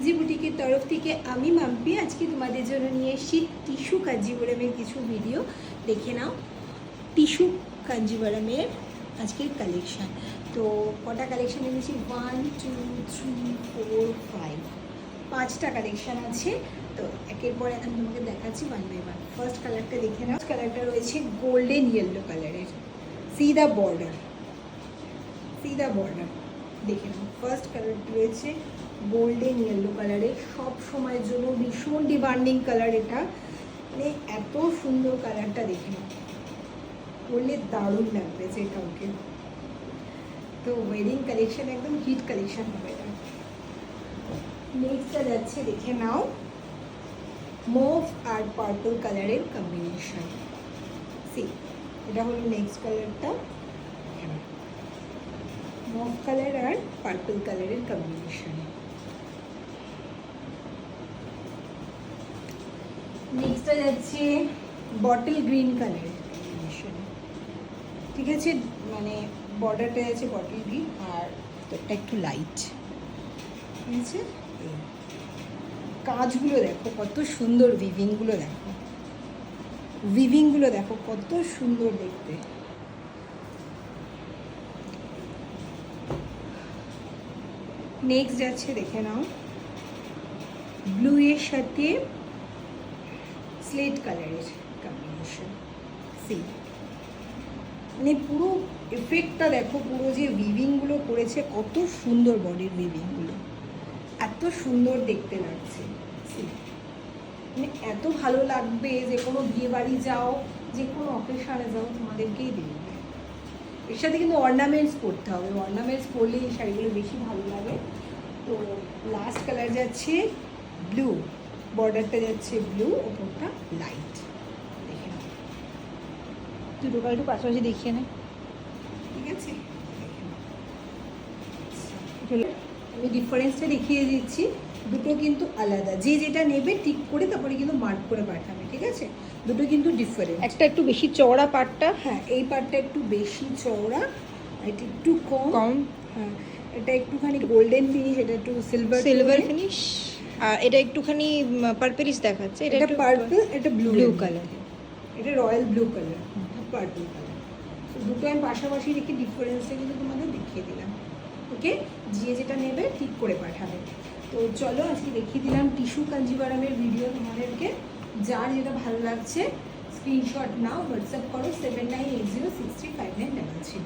Easy বুটিকের তরফ থেকে আমি মাম্পি আজকে তোমাদের জন্য নিয়ে এসেছি টিস্যু কাঞ্জিবরমের কিছু ভিডিও দেখে নাও। টিস্যু কাঞ্জিবরমের আজকের কালেকশান। তো কটা কালেকশান এনেছি? 1 2 3 4 5 5টা কালেকশান আছে। তো একের পর এখন তোমাকে দেখাচ্ছি ওয়ান বাই ওয়ান। ফার্স্ট কালারটা দেখে নাও। কালারটা রয়েছে গোল্ডেন ইয়েলো কালারের, সিদা বর্ডার দেখে নাও। ফার্স্ট কালারটা রয়েছে গোল্ডেন ইয়েলো কালারের, সব সময়ের জন্য ভীষণ ডিমান্ডিং কালার এটা। মানে এত সুন্দর কালারটা দেখে নাও, পরলে দারুণ লাগবে যে কাউকে। তো ওয়েডিং কালেকশন, একদম হিট কালেকশন হবে এটা। নেক্সটটা যাচ্ছে দেখে নাও, মুভ আর পার্পল কালারের কম্বিনেশন। সি, এটা হলো নেক্সট কালারটা, মুভ কালার আর পার্পল কালারের কম্বিনেশন। নেক্সটটা যাচ্ছে বটল গ্রিন কালারের কম্বিনেশন। ঠিক আছে, মানে বর্ডারটা যাচ্ছে বটল গ্রিন আর এটা একটু লাইট। ঠিক আছে, কাজগুলো দেখো কত সুন্দর, উইভিংগুলো দেখো কত সুন্দর দেখতে। নেক্সট যাচ্ছে দেখে নাও, ব্লু এর সাথে স্লেট কালারের কম্বিনেশন। সি, মানে পুরো এফেক্টটা দেখো, পুরো যে উইভিংগুলো করেছে কত সুন্দর, বডির উইভিংগুলো এত সুন্দর দেখতে লাগছে। সি, মানে এত ভালো লাগবে, যে কোনো বিয়ে বাড়ি যাও, যে কোনো অকেশনে যাও, তোমাদেরকেই দেখবে। এর সাথে কিন্তু অর্নামেন্টস পরতে হবে, অর্নামেন্টস পরলে এই শাড়িগুলো বেশি ভালো লাগে। তো লাস্ট কালার যাচ্ছে ব্লু, বর্ডারটা যাচ্ছে ব্লু, ওপরটা লাইট। দেখে নাও, দুটো কালার একটু পাশাপাশি দেখিয়ে নেয়। ঠিক আছে, আমি ডিফারেন্সটা দেখিয়ে দিচ্ছি। দুটো কিন্তু আলাদা, যে যেটা নেবে ঠিক করে তারপরে কিন্তু মার্ক করে পাঠাবে। ঠিক আছে, দুটো কিন্তু ডিফারেন্ট। একটা একটু বেশি চওড়া পাটটা, হ্যাঁ এই পাটটা একটু বেশি চওড়া, এটা একটু কম। হ্যাঁ, এটা একটুখানি গোল্ডেন ফিনিশ, এটা একটু সিলভার ফিনিশ, আর এটা একটুখানি পার্পলিশ দেখাচ্ছে। এটা পার্পল, এটা ব্লু কালার, এটা royal blue colour, purple colour. তো দুটো আমি পাশাপাশি রেখে ডিফারেন্সটা কিন্তু তোমাদের দেখিয়ে দিলাম। ওকে, যে যেটা নেবে ঠিক করে পাঠাবে। তো চলো আজকে দেখিয়ে দিলাম টিস্যু কাঞ্জিবরমের ভিডিও তোমাদেরকে। যার যেটা ভালো লাগছে স্ক্রিনশট নাও, হোয়াটসঅ্যাপ করো 7980635933।